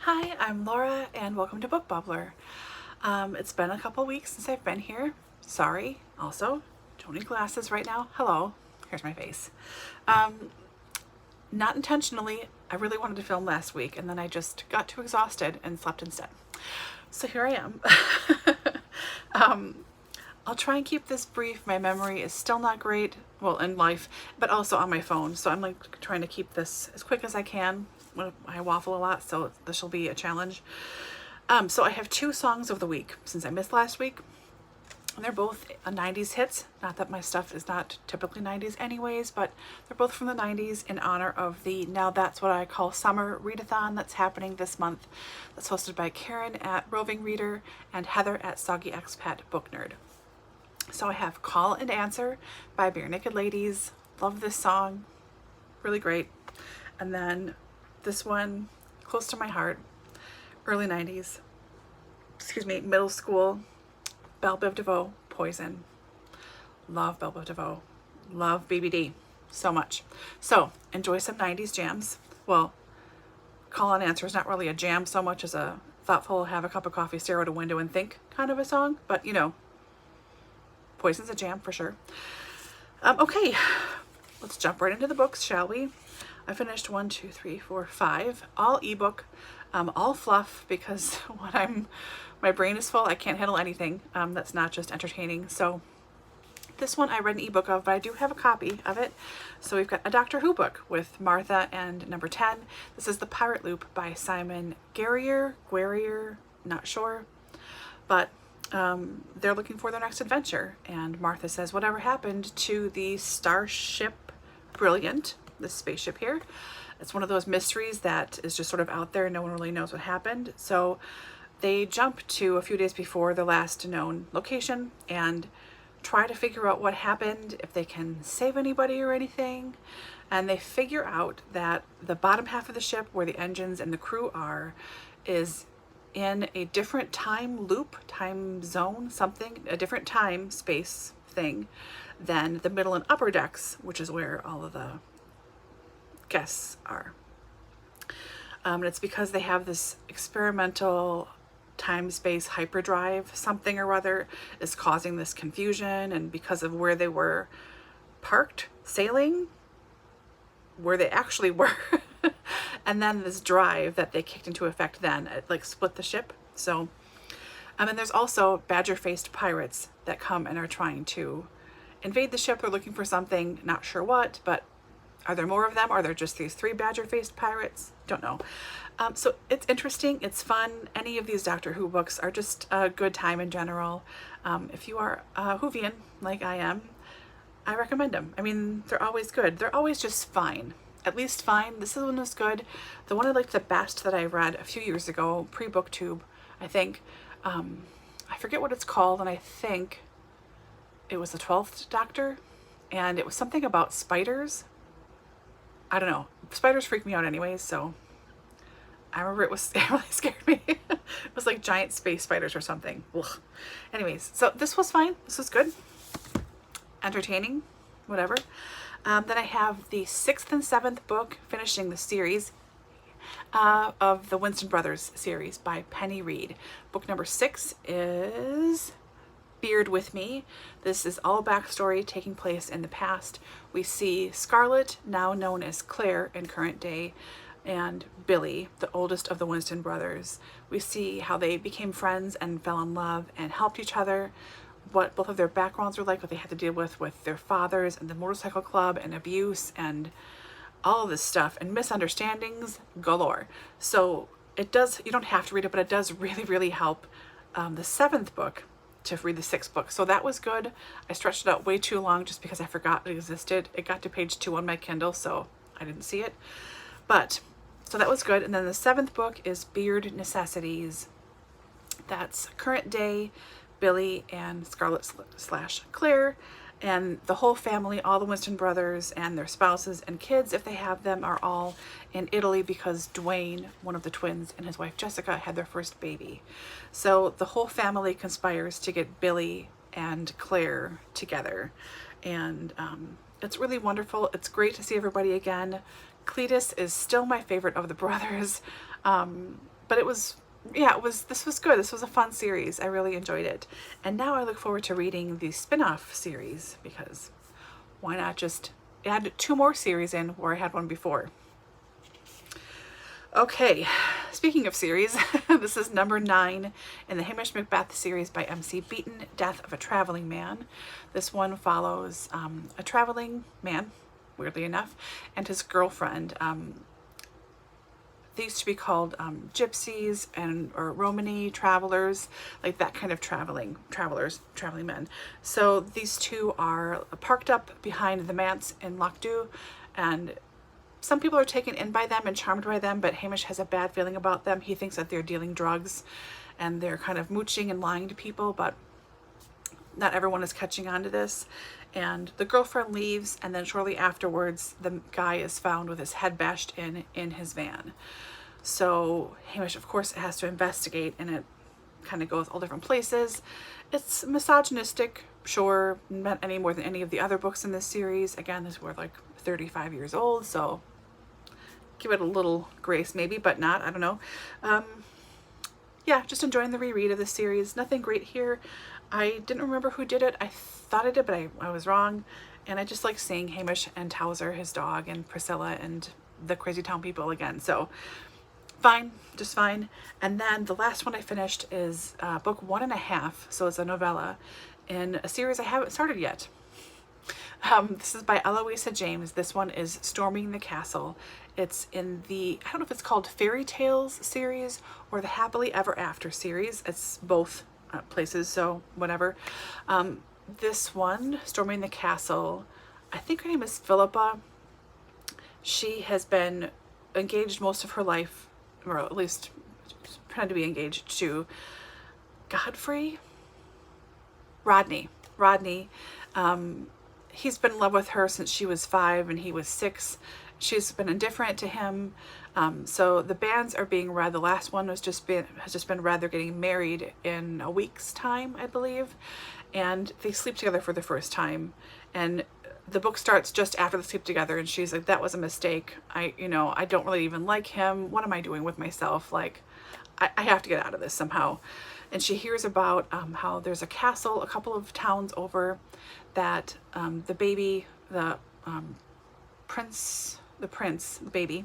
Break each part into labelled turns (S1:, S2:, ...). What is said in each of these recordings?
S1: Hi, I'm Laura and welcome to Book Bubbler. It's been a couple weeks since I've been here. Sorry. Also, don't need glasses right now. Hello. Here's my face. Not intentionally. I really wanted to film last week and then I just got too exhausted and slept instead. So here I am. I'll try and keep this brief. My memory is still not great, well, in life, but also on my phone. So I'm like trying to keep this as quick as I can. I waffle a lot, so this will be a challenge. So I have two songs of the week since I missed last week. And they're both 90s hits. Not that my stuff is not typically 90s anyways, but they're both from the 90s in honor of the Now That's What I Call Summer Readathon that's happening this month. That's hosted by Karen at Roving Reader and Heather at Soggy Expat Book Nerd. So I have Call and Answer by Bare Naked Ladies. Love this song. Really great. And then this one, close to my heart, early 90s, middle school, Belle Biv DeVoe, Poison. Love Belle Biv DeVoe. Love BBD so much. So enjoy some 90s jams. Well, Call and Answer is not really a jam so much as a thoughtful, have a cup of coffee, stare out a window and think kind of a song, but you know, Poison's a jam for sure. Okay, let's jump right into the books, shall we? I finished 1, 2, 3, 4, 5, all ebook, all fluff, because when my brain is full, I can't handle anything that's not just entertaining. So this one I read an ebook of, but I do have a copy of it. So we've got a Doctor Who book with Martha and number 10. This is The Pirate Loop by Simon Guerrier, not sure, but they're looking for their next adventure. And Martha says, whatever happened to the Starship Brilliant, this spaceship here? It's one of those mysteries that is just sort of out there. No one really knows what happened. So they jump to a few days before the last known location and try to figure out what happened, if they can save anybody or anything. And they figure out that the bottom half of the ship, where the engines and the crew are, is in a different time loop, time zone, something, a different time space thing than the middle and upper decks, which is where all of the guests are. And it's because they have this experimental time-space hyperdrive, something or other is causing this confusion, and because of where they were parked, sailing, where they actually were, and then this drive that they kicked into effect then, it like split the ship. So, and there's also badger-faced pirates that come and are trying to invade the ship. They're looking for something, not sure what, but are there more of them? Are there just these 3 badger-faced pirates? Don't know. So it's interesting. It's fun. Any of these Doctor Who books are just a good time in general. If you are a Whovian, like I am, I recommend them. I mean, they're always good. They're always just fine. At least fine. This one was good. The one I liked the best that I read a few years ago, pre-BookTube, I think. I forget what it's called, and I think it was the 12th Doctor, and it was something about spiders. I don't know. Spiders freak me out anyways, so I remember it really scared me. It was like giant space spiders or something. Ugh. Anyways, so this was fine. This was good. Entertaining, whatever. Then I have the 6th and 7th book, finishing the series of the Winston Brothers series by Penny Reid. Book number 6 is Beard with Me. This is all backstory taking place in the past. We see Scarlett, now known as Claire in current day, and Billy, the oldest of the Winston brothers. We see how they became friends and fell in love and helped each other, what both of their backgrounds were like, what they had to deal with their fathers and the motorcycle club and abuse and all of this stuff and misunderstandings galore. So it does, you don't have to read it, but it does really, really help the 7th book to read the 6th book. So that was good. I stretched it out way too long just because I forgot it existed. It got to page 2 on my Kindle, so I didn't see it. But, so that was good. And then the 7th book is Beard Necessities. That's current day Billy and Scarlett / Claire, and the whole family, all the Winston brothers and their spouses and kids, if they have them, are all in Italy because Dwayne, one of the twins, and his wife Jessica had their first baby. So the whole family conspires to get Billy and Claire together, and it's really wonderful. It's great to see everybody again. Cletus is still my favorite of the brothers, but but it was, yeah, this was good. This was a fun series. I really enjoyed it. And now I look forward to reading the spin-off series, because why not just add 2 more series in where I had one before. Okay, speaking of series, this is number 9 in the Hammersmith Bath series by MC Beaton, Death of a Traveling Man. This one follows a traveling man, weirdly enough, and his girlfriend. They used to be called gypsies or Romany travelers, like that kind of traveling men. So these two are parked up behind the manse in Lochdu, and some people are taken in by them and charmed by them, but Hamish has a bad feeling about them. He thinks that they're dealing drugs and they're kind of mooching and lying to people, but not everyone is catching on to this. And the girlfriend leaves, and then shortly afterwards, the guy is found with his head bashed in his van. So Hamish, of course, has to investigate, and it kind of goes all different places. It's misogynistic, sure, not any more than any of the other books in this series. Again, this were like 35 years old, so give it a little grace maybe, but not, I don't know. Yeah, just enjoying the reread of this series. Nothing great here. I didn't remember who did it. I thought I did, but I was wrong. And I just like seeing Hamish and Towser, his dog, and Priscilla and the crazy town people again. So fine, just fine. And then the last one I finished is book 1.5. So it's a novella in a series I haven't started yet. This is by Eloisa James. This one is Storming the Castle. It's in the, I don't know if it's called Fairy Tales series or the Happily Ever After series. It's both places, so whatever. This one, Storming the Castle, I think her name is Philippa. She has been engaged most of her life, or at least trying to be engaged to Rodney. He's been in love with her since she was 5 and he was 6. She's been indifferent to him. So the banns are being read. The last one has just been read. They're getting married in a week's time, I believe. And they sleep together for the first time. And the book starts just after they sleep together, and she's like, that was a mistake. I don't really even like him. What am I doing with myself? Like, I have to get out of this somehow. And she hears about how there's a castle a couple of towns over that the baby, the baby,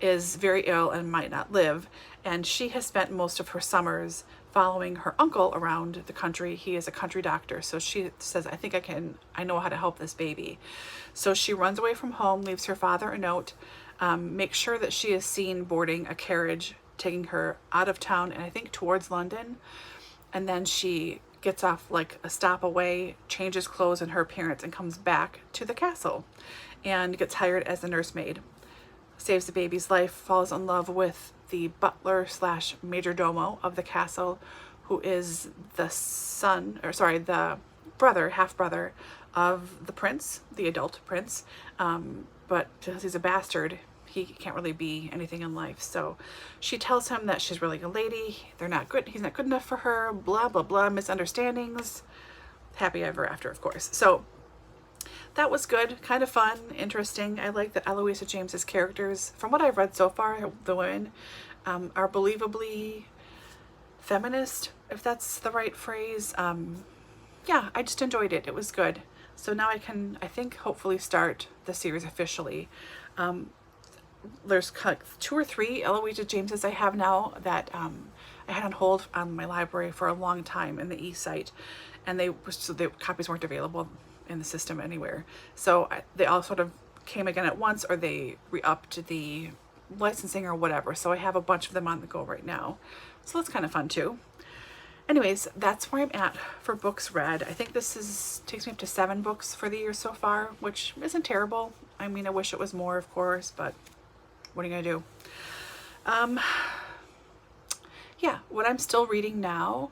S1: is very ill and might not live. And she has spent most of her summers following her uncle around the country. He is a country doctor. So she says, I know how to help this baby. So she runs away from home, leaves her father a note, makes sure that she is seen boarding a carriage taking her out of town and I think towards London. And then she gets off like a stop away, changes clothes and her appearance, and comes back to the castle and gets hired as a nursemaid. Saves the baby's life, falls in love with the butler / major domo of the castle, who is the half brother of the prince, the adult prince. But because he's a bastard, he can't really be anything in life. So she tells him that she's really a lady. They're not good. He's not good enough for her. Blah, blah, blah. Misunderstandings. Happy ever after, of course. So that was good. Kind of fun. Interesting. I like that Eloisa James's characters, from what I've read so far, the women are believably feminist, if that's the right phrase. Yeah, I just enjoyed it. It was good. So now I can, I think, hopefully start the series officially. There's 2 or 3 Eloisa Jameses I have now that I had on hold on my library for a long time in the e-site, and the copies weren't available in the system anywhere. So they all sort of came again at once, or they re-upped the licensing or whatever. So I have a bunch of them on the go right now. So that's kind of fun too. Anyways, that's where I'm at for books read. I think this takes me up to 7 books for the year so far, which isn't terrible. I mean, I wish it was more, of course, but what are you gonna do? Yeah, what I'm still reading now,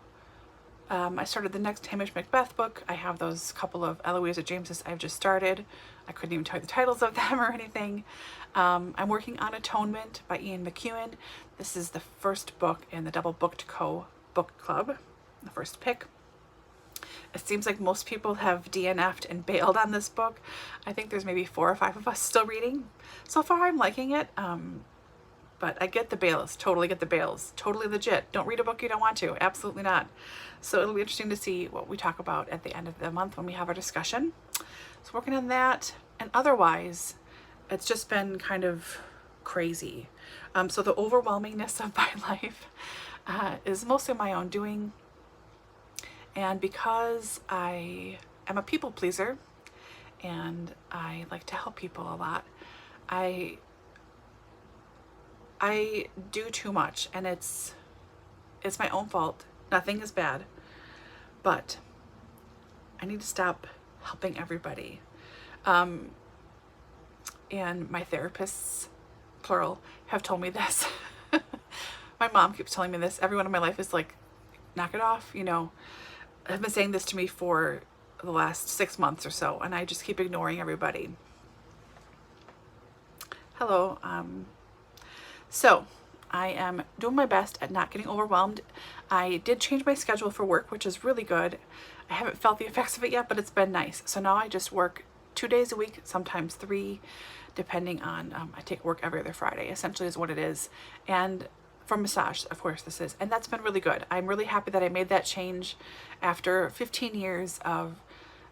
S1: I started the next Hammersmith Bath book. I have those couple of Eloisa Jameses I've just started. I couldn't even tell you the titles of them or anything. I'm working on Atonement by Ian McEwan. This is the first book in the Double Booked Co. book club, the first pick. It seems like most people have DNF'd and bailed on this book. I think there's maybe 4 or 5 of us still reading. So far I'm liking it. but I get the bails, totally get the bails, totally legit. Don't read a book you don't want to, absolutely not. So it'll be interesting to see what we talk about at the end of the month when we have our discussion. So working on that, and otherwise, it's just been kind of crazy. So the overwhelmingness of my life is mostly my own doing. And because I am a people pleaser and I like to help people a lot, I do too much, and it's my own fault. Nothing is bad, but I need to stop helping everybody. And my therapists, plural, have told me this. My mom keeps telling me this. Everyone in my life is like, knock it off, you know. Have been saying this to me for the last 6 months or so, and I just keep ignoring everybody. Hello. So I am doing my best at not getting overwhelmed. I did change my schedule for work, which is really good. I haven't felt the effects of it yet, but it's been nice. So now I just work 2 days a week, sometimes 3, depending on, I take work every other Friday, essentially is what it is. And for massage, of course this is, and that's been really good. I'm really happy that I made that change after 15 years of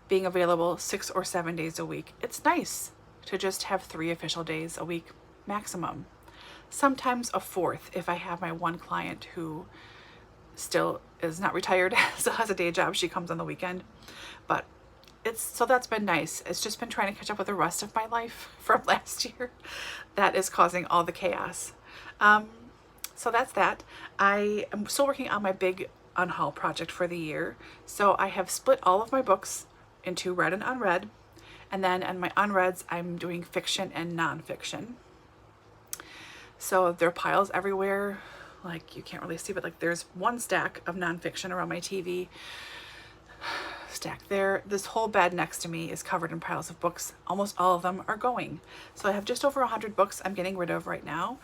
S1: being available 6 or 7 days a week. It's nice to just have 3 official days a week maximum. Sometimes a 4th if I have my one client who still is not retired, still has a day job, she comes on the weekend. But so that's been nice. It's just been trying to catch up with the rest of my life from last year that is causing all the chaos. So that's that. I am still working on my big unhaul project for the year. So I have split all of my books into read and unread. And then in my unreads, I'm doing fiction and nonfiction. So there are piles everywhere. Like you can't really see, but like there's one stack of nonfiction around my TV. Stack there. This whole bed next to me is covered in piles of books. Almost all of them are going. So I have just over 100 books I'm getting rid of right now.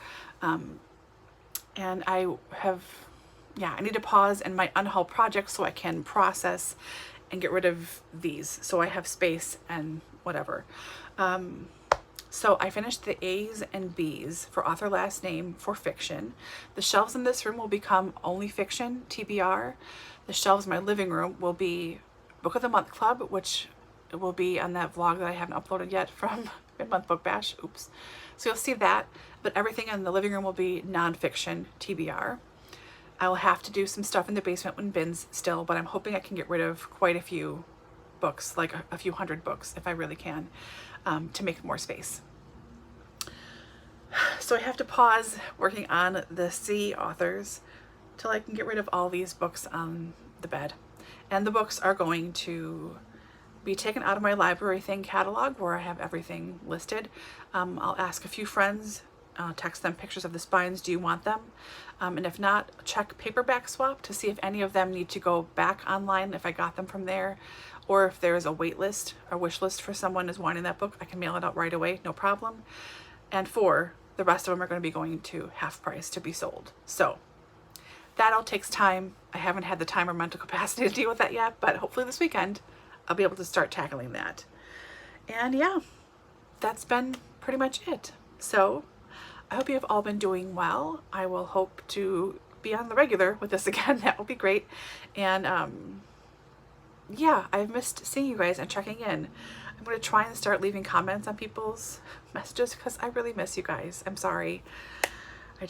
S1: And I need to pause in my unhaul project so I can process and get rid of these. So I have space and whatever. So I finished the A's and B's for author last name for fiction. The shelves in this room will become only fiction, TBR. The shelves in my living room will be Book of the Month Club, which will be on that vlog that I haven't uploaded yet from Mid-Month Book Bash. Oops. So you'll see that, but everything in the living room will be nonfiction, TBR. I will have to do some stuff in the basement in bins still, but I'm hoping I can get rid of quite a few books, like a few hundred books, if I really can, to make more space. So I have to pause working on the C authors till I can get rid of all these books on the bed. And the books are going to be taken out of my library thing catalog where I have everything listed. I'll ask a few friends, text them pictures of the spines. Do you want them? And if not, check paperback swap to see if any of them need to go back online, if I got them from there, or if there's a wait list, a wish list for someone who's wanting that book, I can mail it out right away, no problem. And 4, the rest of them are going to be going to half price to be sold. So that all takes time. I haven't had the time or mental capacity to deal with that yet, but hopefully this weekend I'll be able to start tackling that. And yeah, that's been pretty much it. So I hope you have all been doing well. I will hope to be on the regular with this again. That will be great. And yeah, I've missed seeing you guys and checking in. I'm going to try and start leaving comments on people's messages because I really miss you guys. I'm sorry. I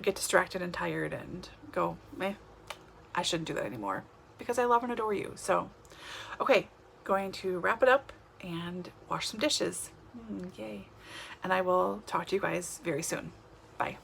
S1: get distracted and tired and go, I shouldn't do that anymore because I love and adore you. So, okay, going to wrap it up and wash some dishes. Yay. And I will talk to you guys very soon. Bye.